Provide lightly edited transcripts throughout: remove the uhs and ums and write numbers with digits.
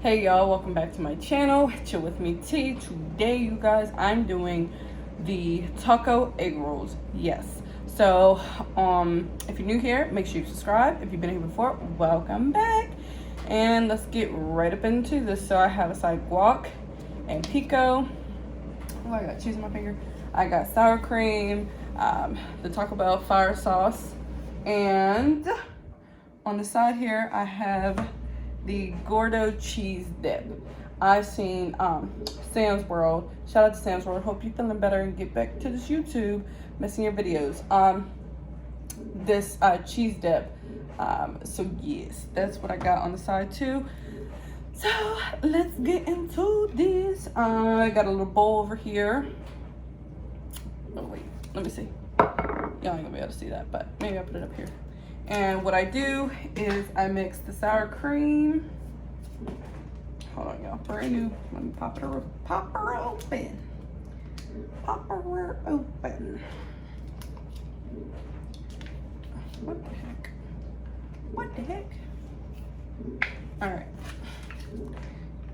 Hey y'all, welcome back to my channel. Chill with me T. Today, you guys, I'm doing the taco egg rolls. Yes. So, if you're new here, make sure you subscribe. If you've been here before, welcome back. And let's get right up into this. So I have a side guac and pico. Oh, I got cheese on my finger. I got sour cream, the Taco Bell fire sauce, and on the side here I have the Gordo cheese dip. I've seen Sam's World. Shout out to Sam's World. Hope you're feeling better and get back to this YouTube, missing your videos. This cheese dip. So yes, that's what I got on the side too. So let's get into this. I got a little bowl over here. Oh wait, let me see. Y'all ain't gonna be able to see that, but maybe I'll put it up here. And what I do is I mix the sour cream. Hold on, y'all. Brand new. Let me pop her open. Pop her open. What the heck? What the heck? All right.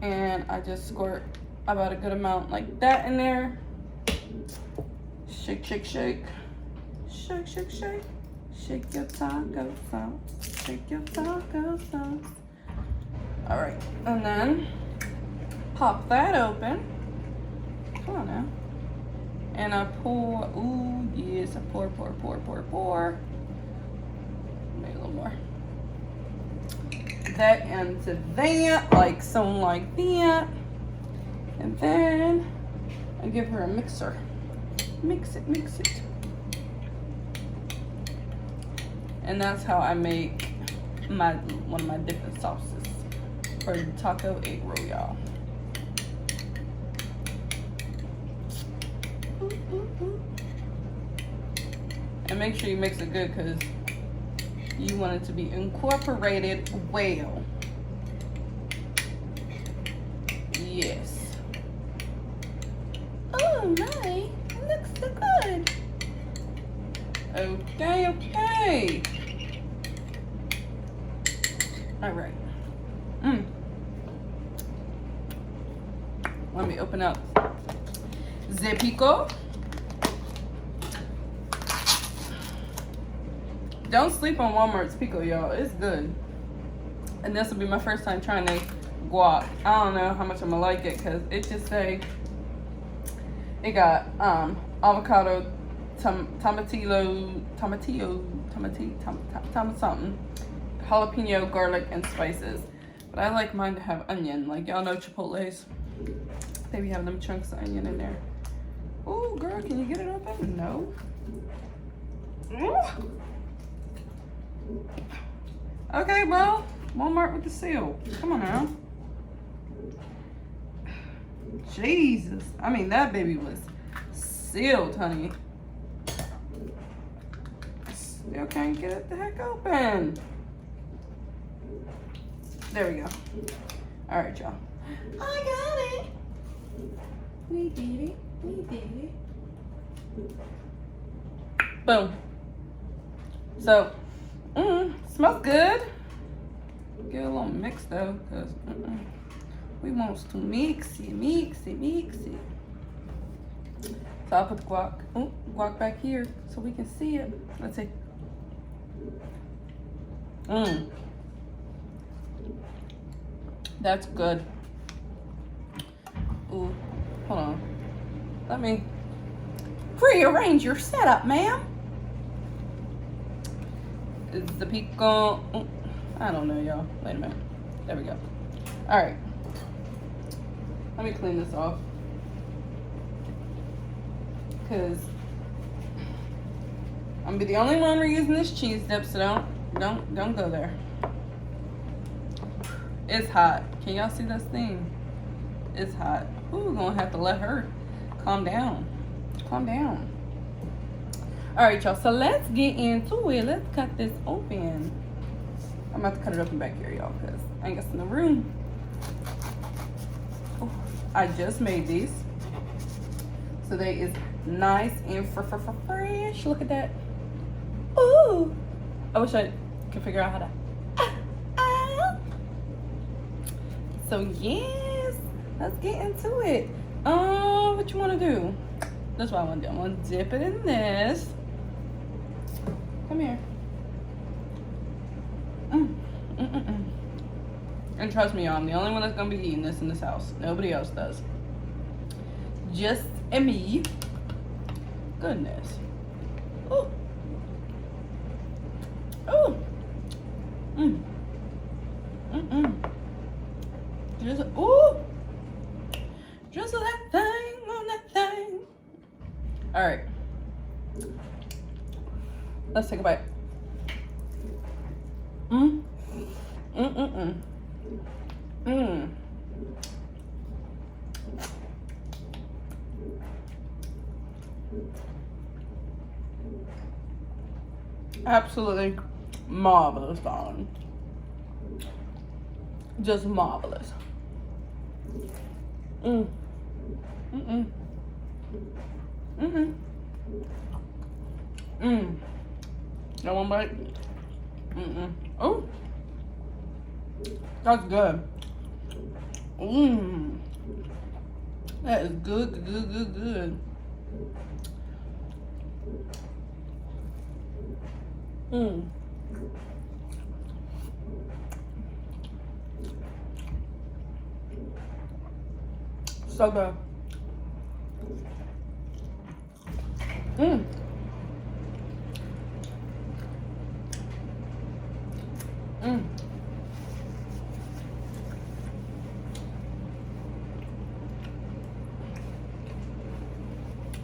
And I just squirt about a good amount like that in there. Shake, shake, shake. Shake, shake, shake. Shake your taco sauce. Shake your taco sauce. All right, and then pop that open. Come on now. And I pour, ooh, yes, I pour. Maybe a little more. That into that, like so like that. And then I give her a mixer. Mix it. And that's how I make one of my different sauces for the taco egg roll, y'all. And make sure you mix it good because you want it to be incorporated well. Yes. Oh my, it looks so good. Okay. All right. Let me open up the pico. Don't sleep on Walmart's pico, y'all. It's good. And this will be my first time trying the guac. I don't know how much I'm gonna like it because it just say it got avocado, tomatillo, something, jalapeno, garlic, and spices. But I like mine to have onion. Like y'all know Chipotle's, they be having them chunks of onion in there. Oh, girl, can you get it open? No. Okay, well, Walmart with the seal. Come on now. Jesus. I mean, that baby was sealed, honey. Still can't get it the heck open. There we go. All right, y'all. I got it. We did it. Boom. So, smells good. Get a little mix though, because we want to mix it. So I'll put the guac back here so we can see it. Let's see. That's good. Ooh, hold on. Let me rearrange your setup, ma'am. Is the pico? I don't know, y'all. Wait a minute. There we go. All right. Let me clean this off. Cause I'm gonna be the only one reusing this cheese dip, so don't go there. It's hot. Can y'all see this thing? It's hot. Ooh, gonna have to let her calm down. Calm down. All right, y'all. So let's get into it. Let's cut this open. I'm about to cut it open back here, y'all, because I ain't got no room. Oh, I just made these. So they is nice and fresh. Look at that. Ooh. I wish I could figure out how to So yes, let's get into it. What you want to do? That's what I want to do. I'm going to dip it in this. Come here. And trust me, y'all, I'm the only one that's going to be eating this in this house. Nobody else does. Just me. Goodness. Ooh. Ooh. Just, ooh. Just that thing on that thing. All right. Let's take a bite. Absolutely marvelous, darling. Just marvelous. Got one bite. Oh, that's good. That is good, good. So good.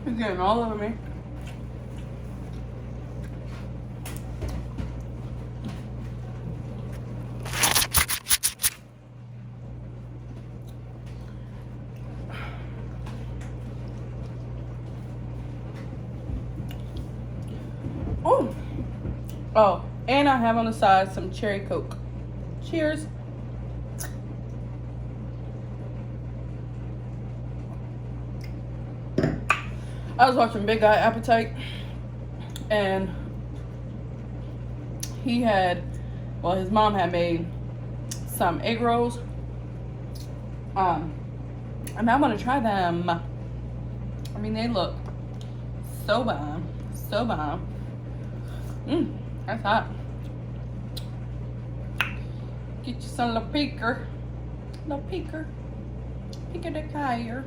It's getting all over me. Oh, and I have on the side some cherry Coke. Cheers. I was watching Big Guy Appetite, and he had, well, his mom had made some egg rolls. And I'm gonna try them. I mean, they look so bomb, so bomb. That's hot. Get you some little peeker. Peeker the kyer.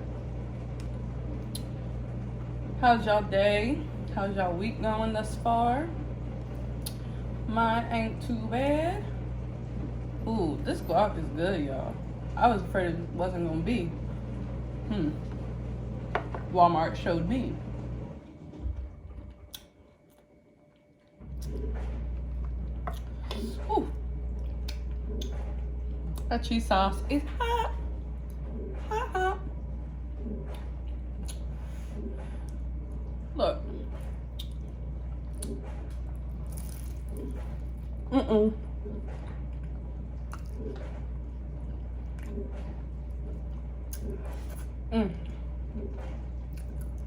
How's y'all day? How's y'all week going thus far? Mine ain't too bad. Ooh, this guac is good, y'all. I was afraid it wasn't gonna be. Walmart showed me. Ooh. That cheese sauce is hot. Hot. Look. I'm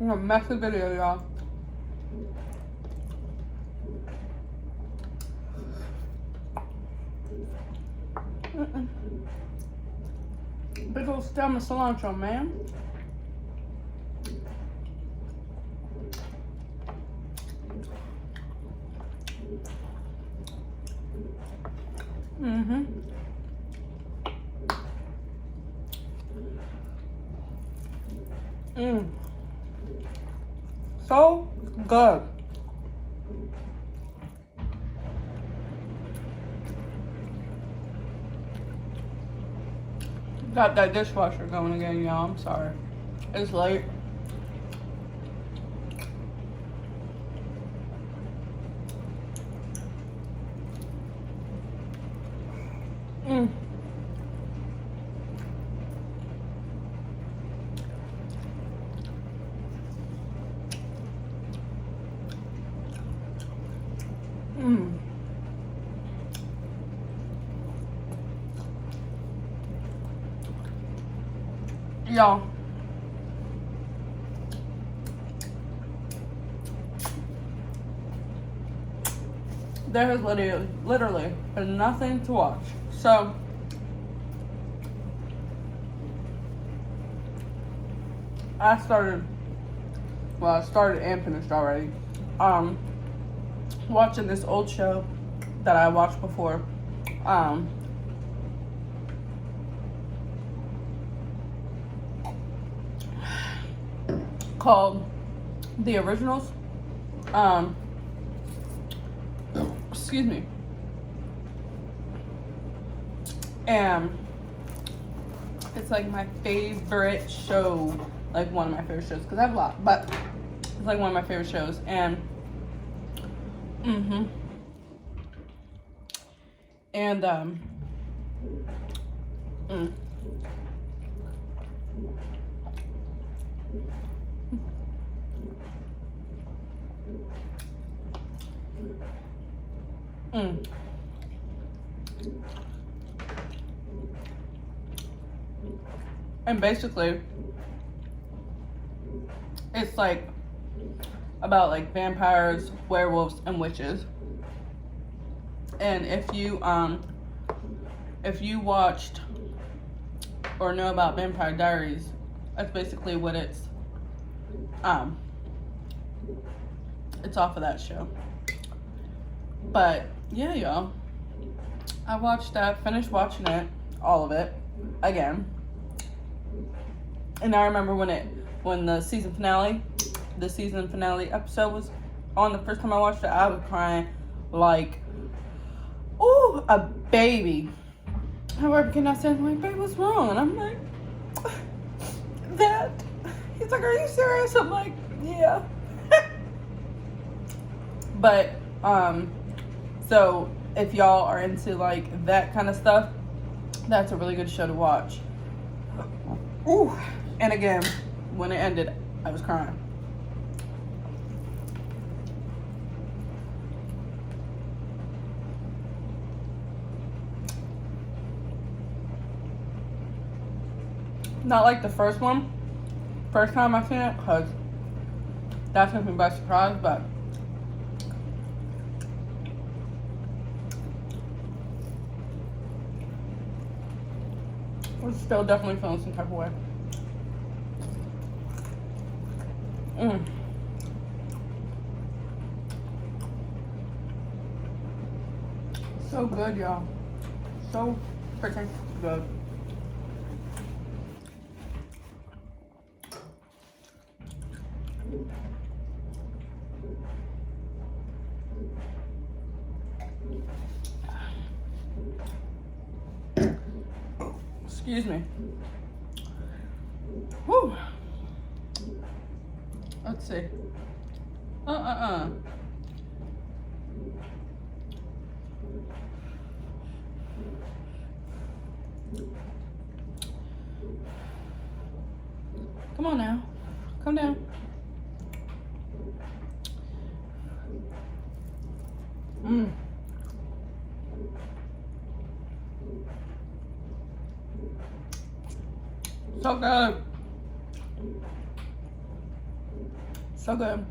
gonna mess the video, y'all. Big old stem of cilantro, man. So good. Got that dishwasher going again, y'all. I'm sorry. It's late. Y'all, there has literally been nothing to watch. So I started and finished already. Watching this old show that I watched before. Called The Originals. Excuse me. And it's like my favorite show, like one of my favorite shows, because I have a lot, but it's like one of my favorite shows. And and basically it's like about like vampires, werewolves, and witches. And if you watched or know about Vampire Diaries, that's basically what it's off of that show. But yeah, y'all, I watched that, finished watching it, all of it, again. And I remember when the season finale episode was on, the first time I watched it, I was crying like, ooh, a baby. However, can I say, like, babe, what's wrong? And I'm like, that. He's like, are you serious? I'm like, yeah. But, so if y'all are into like that kind of stuff, that's a really good show to watch. Ooh. And again, when it ended, I was crying. Not like the first one. First time I seen it, because that took me by surprise, but we're still definitely feeling some type of way. So good, y'all. So freaking good. Excuse me. Whew. Let's see. Come on now. Come down. So good. So good.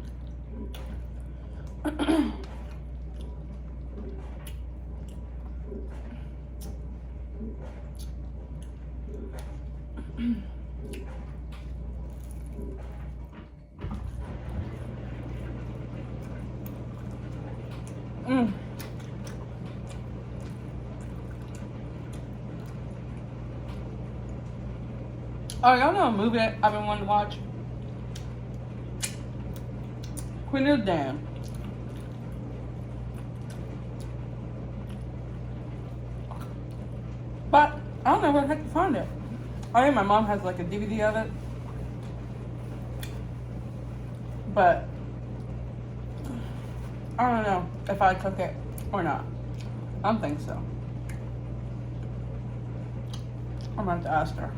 Oh, y'all know a movie I've been wanting to watch? Queen of the Damned. But I don't know where the heck to find it. I think my mom has like a DVD of it. But I don't know if I took it or not. I don't think so. I'm going to have to ask her.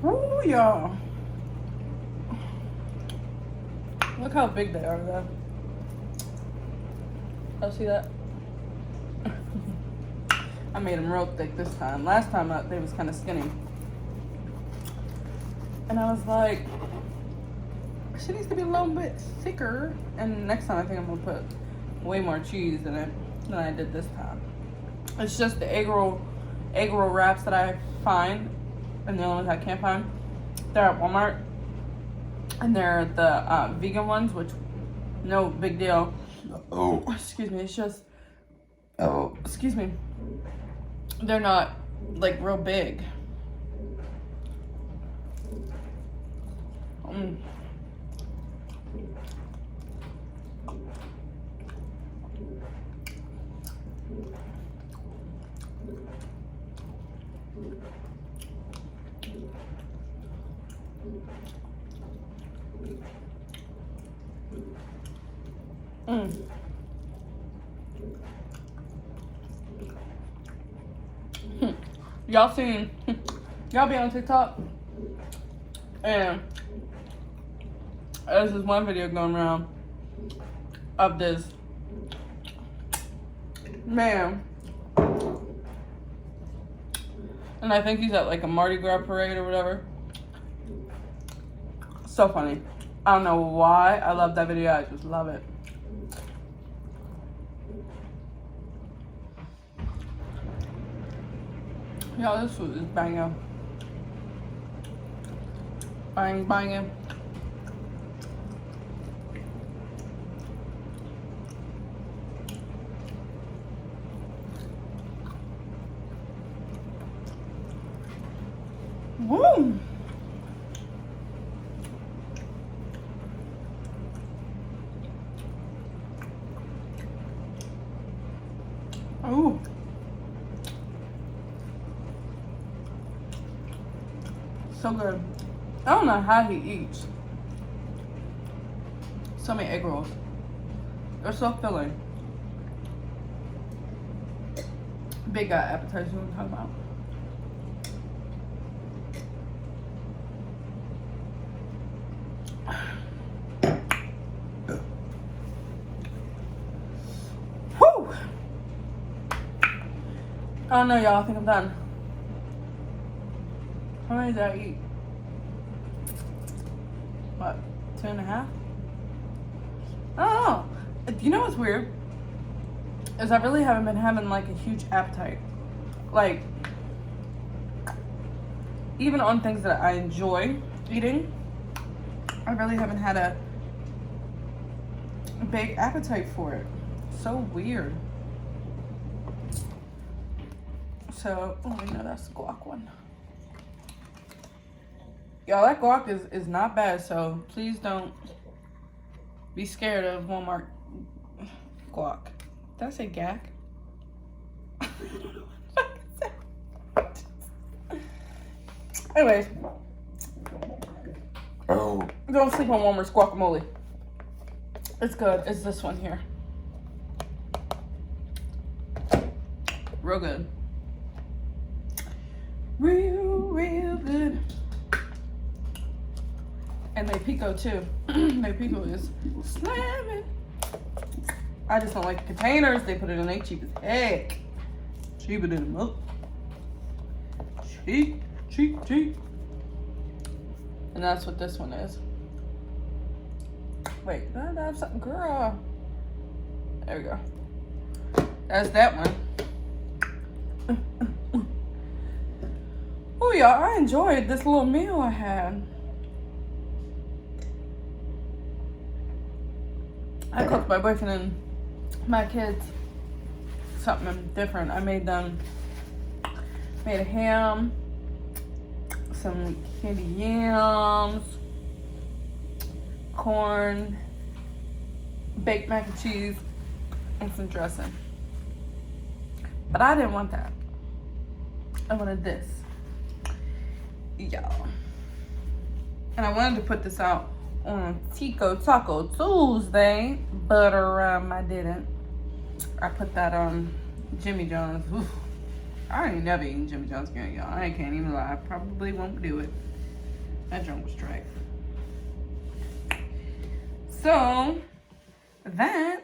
Ooh, y'all. Look how big they are, though. Oh, see that? I made them real thick this time. Last time they was kind of skinny. And I was like, She needs to be a little bit thicker. And next time I think I'm gonna put way more cheese in it than I did this time. It's just the egg roll wraps that I find, and the only ones I can't find, they're at Walmart. And they're the vegan ones, which no big deal. Oh, excuse me. It's just, oh, excuse me. They're not like real big. Y'all seen, y'all be on TikTok, and there's this one video going around of this man, and I think he's at like a Mardi Gras parade or whatever. So funny. I don't know why I love that video. I just love it. Y'all, this food is banging. Banging. Woo! Ooh. So good. I don't know how he eats so many egg rolls. They're so filling. Big guy appetizer we're talking about. Whew! I don't know, y'all. I think I'm done. How many did I eat? What, 2.5? I don't know. You know what's weird? Is I really haven't been having like a huge appetite. Like, even on things that I enjoy eating, I really haven't had a big appetite for it. So weird. So, oh, you know, that's the guac one. Y'all, that guac is not bad, so please don't be scared of Walmart guac. Did I say gack? Anyways. Oh. Don't sleep on Walmart's guacamole. It's good. It's this one here. Real good. Real good. And they pico too. They pico is slamming. I just don't like the containers. They put it in, they cheap as heck. Cheaper than a milk. Cheap. And that's what this one is. Wait, did I have something? Girl. There we go. That's that one. Oh, y'all, I enjoyed this little meal I had. I cooked my boyfriend and my kids something different. I made a ham, some candy yams, corn, baked mac and cheese, and some dressing. But I didn't want that. I wanted this. Y'all. And I wanted to put this out on Taco Tuesday, but I didn't. I put that on Jimmy John's. Oof. I ain't never eaten Jimmy John's again, y'all. I can't even lie. I probably won't do it. That junk was trash. So that's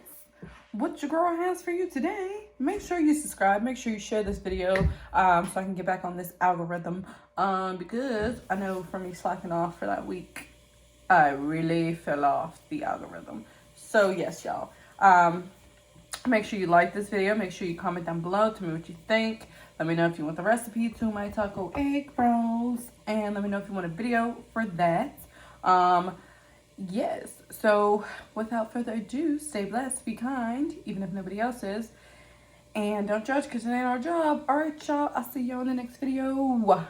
what your girl has for you today. Make sure you subscribe. Make sure you share this video so I can get back on this algorithm. Because I know from me slacking off for that week, I really fell off the algorithm. So yes, y'all. Make sure you like this video. Make sure you comment down below. Tell me what you think. Let me know if you want the recipe to my taco egg rolls. And let me know if you want a video for that. Yes. So without further ado, stay blessed, be kind, even if nobody else is. And don't judge because it ain't our job. All right, y'all. I'll see you on the next video.